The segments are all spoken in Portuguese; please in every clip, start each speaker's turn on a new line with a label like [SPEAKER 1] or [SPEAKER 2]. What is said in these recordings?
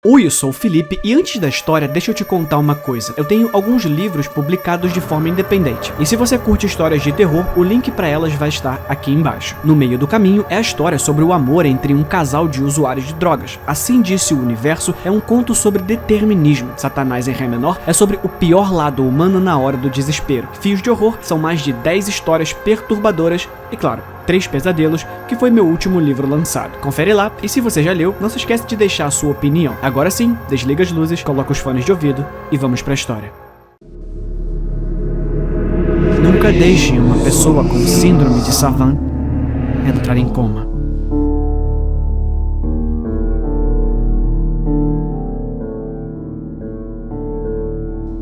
[SPEAKER 1] Oi, eu sou o Felipe e antes da história, deixa eu te contar uma coisa. Eu tenho alguns livros publicados de forma independente. E se você curte histórias de terror, o link para elas vai estar aqui embaixo. No meio do caminho é a história sobre o amor entre um casal de usuários de drogas. Assim Disse o Universo é um conto sobre determinismo. Satanás em Ré menor é sobre o pior lado humano na hora do desespero. Fios de Horror são mais de 10 histórias perturbadoras e, claro, 3 Pesadelos, que foi meu último livro lançado. Confere lá, e se você já leu, não se esquece de deixar a sua opinião. Agora sim, desliga as luzes, coloca os fones de ouvido e vamos pra história. Nunca deixe uma pessoa com síndrome de Savant entrar em coma.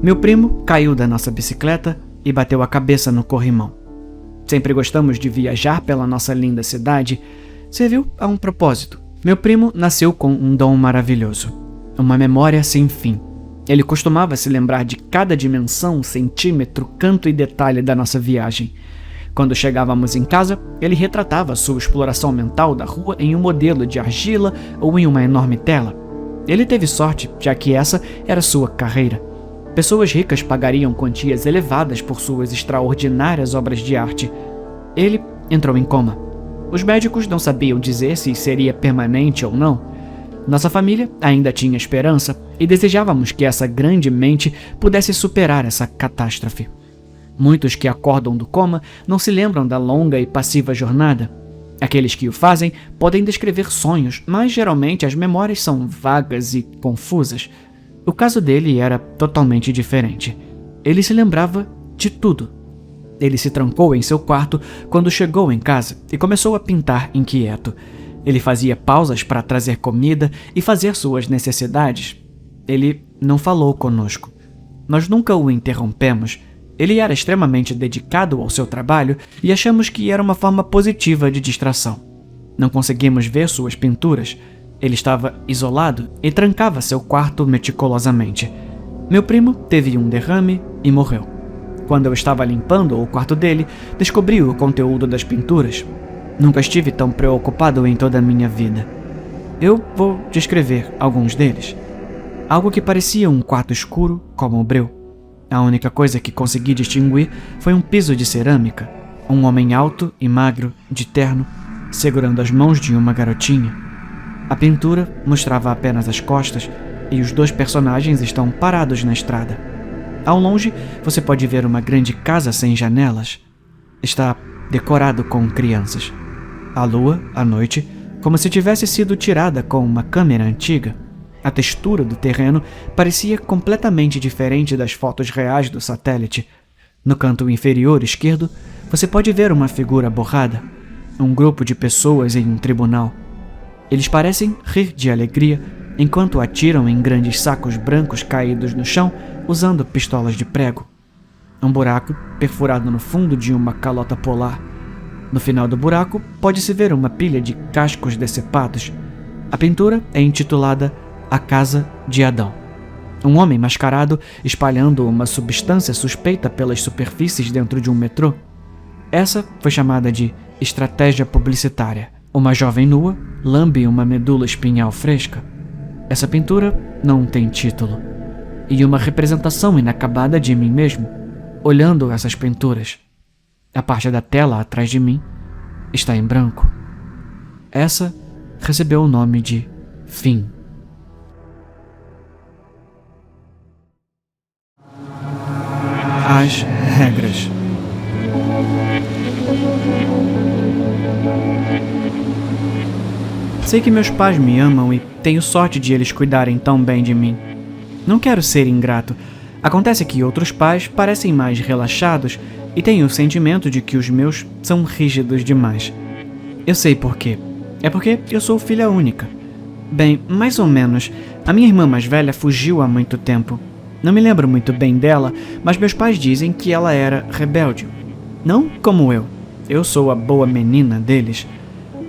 [SPEAKER 1] Meu primo caiu da nossa bicicleta e bateu a cabeça no corrimão. Sempre gostamos de viajar pela nossa linda cidade, serviu a um propósito. Meu primo nasceu com um dom maravilhoso, uma memória sem fim. Ele costumava se lembrar de cada dimensão, centímetro, canto e detalhe da nossa viagem. Quando chegávamos em casa, ele retratava sua exploração mental da rua em um modelo de argila ou em uma enorme tela. Ele teve sorte, já que essa era sua carreira. Pessoas ricas pagariam quantias elevadas por suas extraordinárias obras de arte. Ele entrou em coma. Os médicos não sabiam dizer se seria permanente ou não. Nossa família ainda tinha esperança e desejávamos que essa grande mente pudesse superar essa catástrofe. Muitos que acordam do coma não se lembram da longa e passiva jornada. Aqueles que o fazem podem descrever sonhos, mas geralmente as memórias são vagas e confusas. O caso dele era totalmente diferente. Ele se lembrava de tudo. Ele se trancou em seu quarto quando chegou em casa e começou a pintar inquieto. Ele fazia pausas para trazer comida e fazer suas necessidades. Ele não falou conosco. Nós nunca o interrompemos. Ele era extremamente dedicado ao seu trabalho e achamos que era uma forma positiva de distração. Não conseguimos ver suas pinturas. Ele estava isolado e trancava seu quarto meticulosamente. Meu primo teve um derrame e morreu. Quando eu estava limpando o quarto dele, descobri o conteúdo das pinturas. Nunca estive tão preocupado em toda a minha vida. Eu vou descrever alguns deles. Algo que parecia um quarto escuro, como o breu. A única coisa que consegui distinguir foi um piso de cerâmica, um homem alto e magro, de terno, segurando as mãos de uma garotinha. A pintura mostrava apenas as costas e os 2 personagens estão parados na estrada. Ao longe, você pode ver uma grande casa sem janelas. Está decorado com crianças. A lua, à noite, como se tivesse sido tirada com uma câmera antiga. A textura do terreno parecia completamente diferente das fotos reais do satélite. No canto inferior esquerdo, você pode ver uma figura borrada, um grupo de pessoas em um tribunal. Eles parecem rir de alegria enquanto atiram em grandes sacos brancos caídos no chão usando pistolas de prego. Um buraco perfurado no fundo de uma calota polar. No final do buraco pode-se ver uma pilha de cascos decepados. A pintura é intitulada A Casa de Adão. Um homem mascarado espalhando uma substância suspeita pelas superfícies dentro de um metrô. Essa foi chamada de estratégia publicitária. Uma jovem nua lambe uma medula espinhal fresca. Essa pintura não tem título. E uma representação inacabada de mim mesmo, olhando essas pinturas. A parte da tela atrás de mim está em branco. Essa recebeu o nome de Fim. As regras. Sei que meus pais me amam e tenho sorte de eles cuidarem tão bem de mim. Não quero ser ingrato. Acontece que outros pais parecem mais relaxados e tenho o sentimento de que os meus são rígidos demais. Eu sei por quê. É porque eu sou filha única. Bem, mais ou menos. A minha irmã mais velha fugiu há muito tempo. Não me lembro muito bem dela, mas meus pais dizem que ela era rebelde. Não como eu. Eu sou a boa menina deles.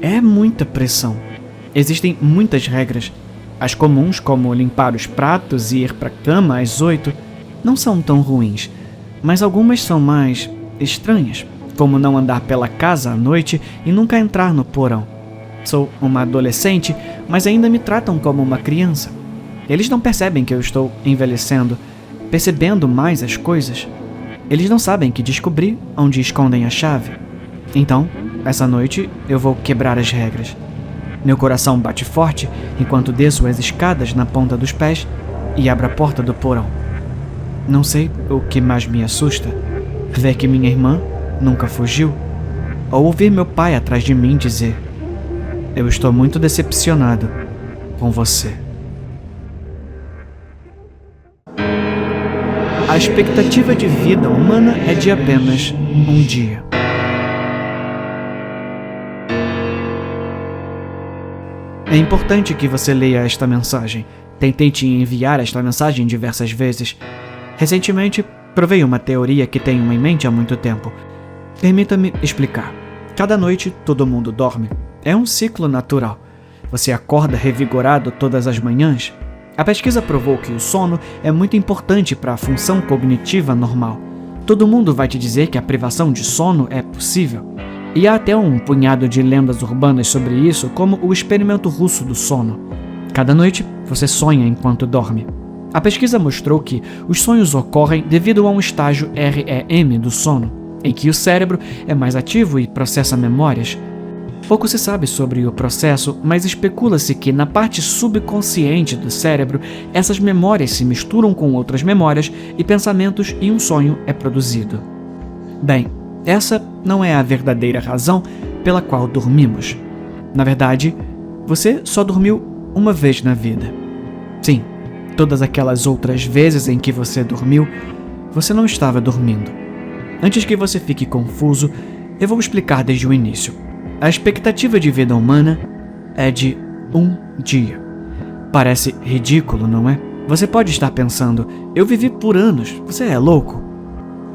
[SPEAKER 1] É muita pressão. Existem muitas regras. As comuns, como limpar os pratos e ir para a cama às 8, não são tão ruins, mas algumas são mais estranhas, como não andar pela casa à noite e nunca entrar no porão. Sou uma adolescente, mas ainda me tratam como uma criança. Eles não percebem que eu estou envelhecendo, percebendo mais as coisas. Eles não sabem que descobri onde escondem a chave. Então, essa noite, eu vou quebrar as regras. Meu coração bate forte enquanto desço as escadas na ponta dos pés e abro a porta do porão. Não sei o que mais me assusta: ver que minha irmã nunca fugiu, ou ouvir meu pai atrás de mim dizer: "Eu estou muito decepcionado com você." A expectativa de vida humana é de apenas um dia. É importante que você leia esta mensagem. Tentei te enviar esta mensagem diversas vezes. Recentemente, provei uma teoria que tenho em mente há muito tempo. Permita-me explicar. Cada noite, todo mundo dorme. É um ciclo natural. Você acorda revigorado todas as manhãs. A pesquisa provou que o sono é muito importante para a função cognitiva normal. Todo mundo vai te dizer que a privação de sono é possível. E há até um punhado de lendas urbanas sobre isso, como o experimento russo do sono. Cada noite, você sonha enquanto dorme. A pesquisa mostrou que os sonhos ocorrem devido a um estágio REM do sono, em que o cérebro é mais ativo e processa memórias. Pouco se sabe sobre o processo, mas especula-se que na parte subconsciente do cérebro, essas memórias se misturam com outras memórias e pensamentos e um sonho é produzido. Bem, essa não é a verdadeira razão pela qual dormimos. Na verdade, você só dormiu uma vez na vida. Sim, todas aquelas outras vezes em que você dormiu, você não estava dormindo. Antes que você fique confuso, eu vou explicar desde o início. A expectativa de vida humana é de um dia. Parece ridículo, não é? Você pode estar pensando: eu vivi por anos, você é louco?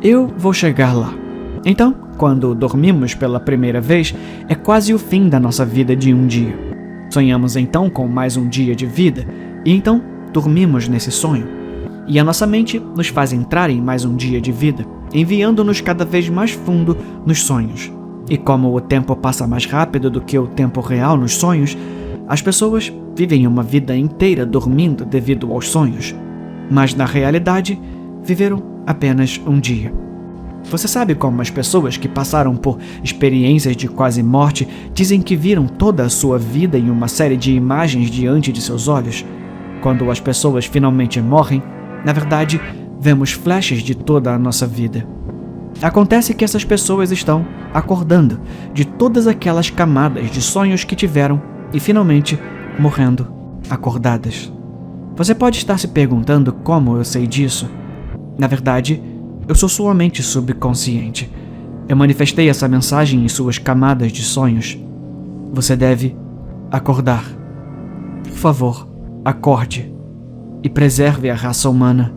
[SPEAKER 1] Eu vou chegar lá. Então, quando dormimos pela primeira vez, é quase o fim da nossa vida de um dia. Sonhamos então com mais um dia de vida, e então dormimos nesse sonho. E a nossa mente nos faz entrar em mais um dia de vida, enviando-nos cada vez mais fundo nos sonhos. E como o tempo passa mais rápido do que o tempo real nos sonhos, as pessoas vivem uma vida inteira dormindo devido aos sonhos. Mas na realidade, viveram apenas um dia. Você sabe como as pessoas que passaram por experiências de quase morte dizem que viram toda a sua vida em uma série de imagens diante de seus olhos? Quando as pessoas finalmente morrem, na verdade, vemos flashes de toda a nossa vida. Acontece que essas pessoas estão acordando de todas aquelas camadas de sonhos que tiveram e finalmente morrendo acordadas. Você pode estar se perguntando como eu sei disso. Na verdade, eu sou sua mente subconsciente. Eu manifestei essa mensagem em suas camadas de sonhos. Você deve acordar. Por favor, acorde e preserve a raça humana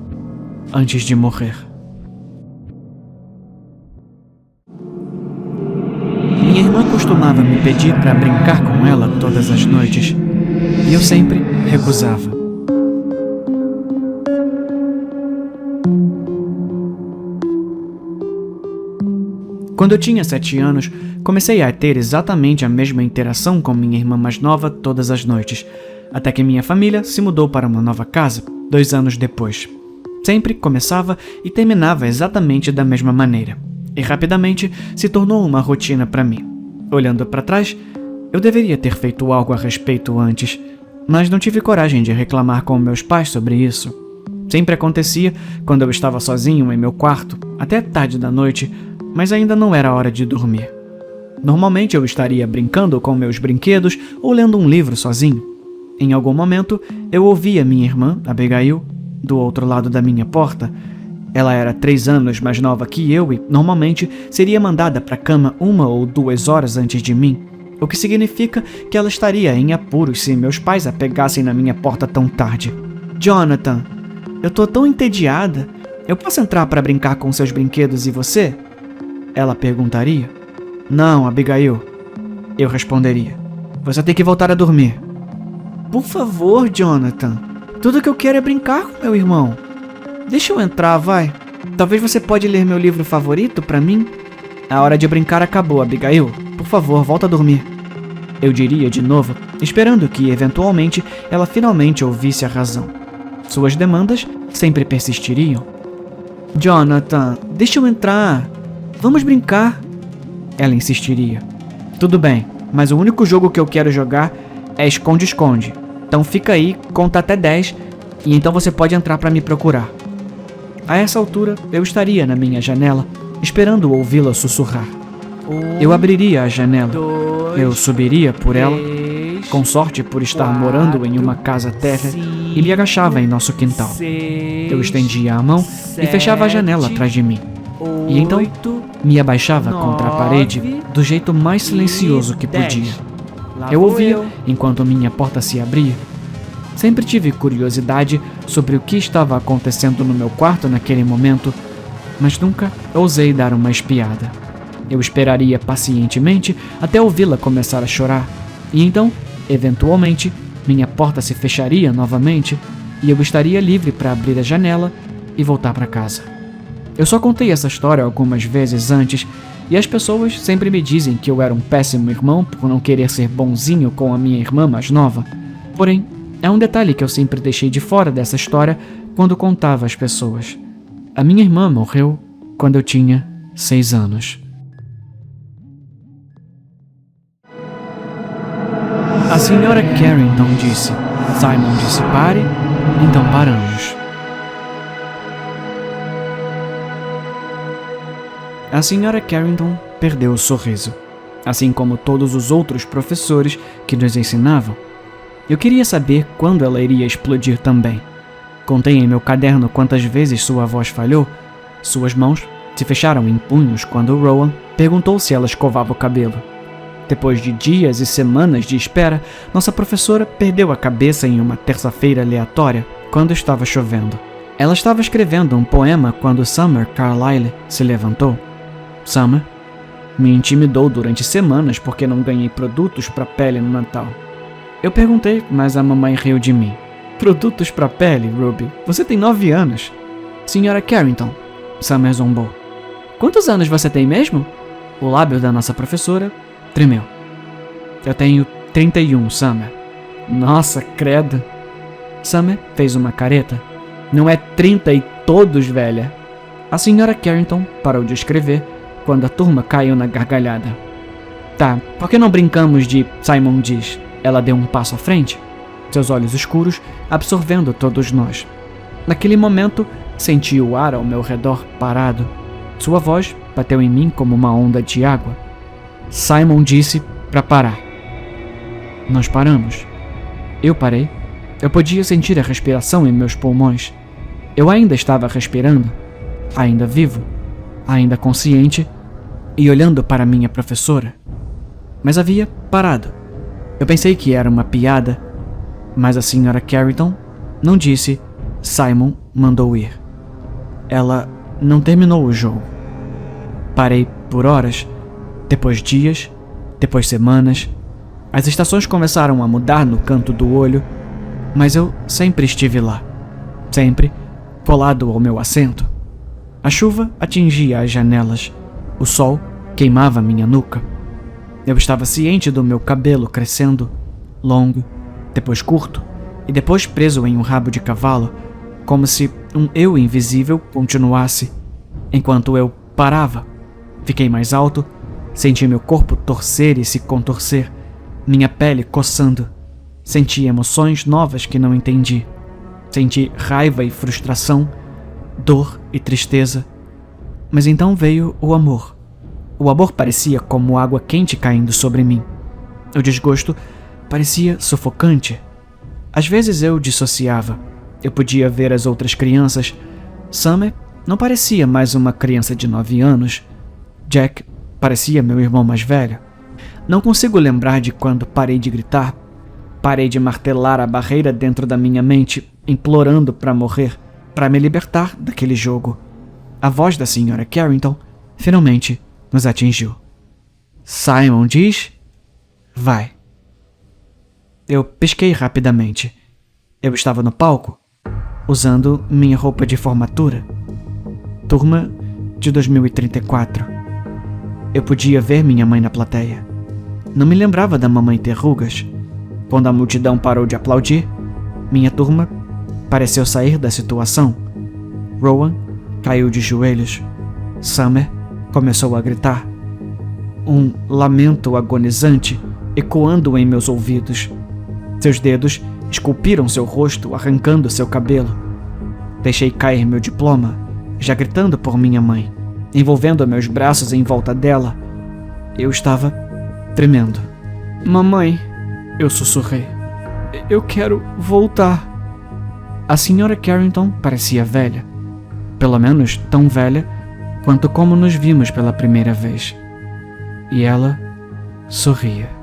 [SPEAKER 1] antes de morrer. Minha irmã costumava me pedir para brincar com ela todas as noites, e eu sempre recusava. Quando eu tinha 7 anos, comecei a ter exatamente a mesma interação com minha irmã mais nova todas as noites, até que minha família se mudou para uma nova casa, 2 anos depois. Sempre começava e terminava exatamente da mesma maneira, e rapidamente se tornou uma rotina para mim. Olhando para trás, eu deveria ter feito algo a respeito antes, mas não tive coragem de reclamar com meus pais sobre isso. Sempre acontecia quando eu estava sozinho em meu quarto, até tarde da noite, mas ainda não era hora de dormir. Normalmente eu estaria brincando com meus brinquedos ou lendo um livro sozinho. Em algum momento, eu ouvia minha irmã, Abigail, do outro lado da minha porta. Ela era 3 anos mais nova que eu e, normalmente, seria mandada para a cama 1 ou 2 horas antes de mim, o que significa que ela estaria em apuros se meus pais a pegassem na minha porta tão tarde. "Jonathan, eu tô tão entediada. Eu posso entrar para brincar com seus brinquedos e você?" Ela perguntaria. "Não, Abigail." Eu responderia. "Você tem que voltar a dormir." "Por favor, Jonathan. Tudo que eu quero é brincar com meu irmão. Deixa eu entrar, vai. Talvez você pode ler meu livro favorito para mim?" "A hora de brincar acabou, Abigail. Por favor, volta a dormir." Eu diria de novo, esperando que, eventualmente, ela finalmente ouvisse a razão. Suas demandas sempre persistiriam. Jonathan, deixa eu entrar. Vamos brincar. Ela insistiria. Tudo bem, mas o único jogo que eu quero jogar é esconde-esconde. Então fica aí, conta até 10 e então você pode entrar para me procurar. A essa altura, eu estaria na minha janela, esperando ouvi-la sussurrar. Eu abriria a janela. Eu subiria por ela, com sorte por estar morando em uma casa térrea, e me agachava em nosso quintal. Eu estendia a mão e fechava a janela atrás de mim. E então me abaixava contra a parede do jeito mais silencioso que podia. Eu ouvia enquanto minha porta se abria. Sempre tive curiosidade sobre o que estava acontecendo no meu quarto naquele momento, mas nunca ousei dar uma espiada. Eu esperaria pacientemente até ouvi-la começar a chorar, e então, eventualmente, minha porta se fecharia novamente e eu estaria livre para abrir a janela e voltar para casa. Eu só contei essa história algumas vezes antes e as pessoas sempre me dizem que eu era um péssimo irmão por não querer ser bonzinho com a minha irmã mais nova. Porém, é um detalhe que eu sempre deixei de fora dessa história quando contava às pessoas. A minha irmã morreu quando eu tinha 6 anos. A senhora Carrington disse. Simon disse pare, então paramos. A senhora Carrington perdeu o sorriso, assim como todos os outros professores que nos ensinavam. Eu queria saber quando ela iria explodir também. Contei em meu caderno quantas vezes sua voz falhou. Suas mãos se fecharam em punhos quando Rowan perguntou se ela escovava o cabelo. Depois de dias e semanas de espera, nossa professora perdeu a cabeça em uma terça-feira aleatória, quando estava chovendo. Ela estava escrevendo um poema quando Summer Carlyle se levantou. Summer me intimidou durante semanas porque não ganhei produtos para pele no Natal. Eu perguntei, mas a mamãe riu de mim. Produtos para pele, Ruby? Você tem 9 anos. Senhora Carrington, Summer zombou. Quantos anos você tem mesmo? O lábio da nossa professora tremeu. Eu tenho 31, Summer. Nossa, credo. Summer fez uma careta. Não é 30 e todos, velha. A senhora Carrington parou de escrever quando a turma caiu na gargalhada. Tá, por que não brincamos de Simon diz? Ela deu um passo à frente, seus olhos escuros absorvendo todos nós. Naquele momento, senti o ar ao meu redor parado. Sua voz bateu em mim como uma onda de água. Simon disse para parar. Nós paramos. Eu parei. Eu podia sentir a respiração em meus pulmões. Eu ainda estava respirando, ainda vivo, ainda consciente e olhando para minha professora. Mas havia parado. Eu pensei que era uma piada, mas a senhora Carrington não disse Simon mandou ir. Ela não terminou o jogo. Parei por horas, depois dias, depois semanas. As estações começaram a mudar no canto do olho, mas eu sempre estive lá, sempre colado ao meu assento. A chuva atingia as janelas, o sol queimava minha nuca. Eu estava ciente do meu cabelo crescendo, longo, depois curto e depois preso em um rabo de cavalo, como se um eu invisível continuasse, enquanto eu parava. Fiquei mais alto, senti meu corpo torcer e se contorcer, minha pele coçando. Senti emoções novas que não entendi. Senti raiva e frustração, dor e tristeza. Mas então veio o amor. O amor parecia como água quente caindo sobre mim. O desgosto parecia sufocante. Às vezes eu dissociava. Eu podia ver as outras crianças. Summer não parecia mais uma criança de 9 anos. Jack parecia meu irmão mais velho. Não consigo lembrar de quando parei de gritar. Parei de martelar a barreira dentro da minha mente, implorando para morrer, para me libertar daquele jogo. A voz da senhora Carrington finalmente nos atingiu. Simon diz, vai. Eu pisquei rapidamente. Eu estava no palco, usando minha roupa de formatura. Turma de 2034. Eu podia ver minha mãe na plateia. Não me lembrava da mamãe ter rugas. Quando a multidão parou de aplaudir, minha turma pareceu sair da situação. Rowan caiu de joelhos. Summer começou a gritar. Um lamento agonizante ecoando em meus ouvidos. Seus dedos esculpiram seu rosto, arrancando seu cabelo. Deixei cair meu diploma, já gritando por minha mãe, envolvendo meus braços em volta dela. Eu estava tremendo. Mamãe, eu sussurrei. Eu quero voltar. A senhora Carrington parecia velha. Pelo menos tão velha quanto como nos vimos pela primeira vez. E ela sorria.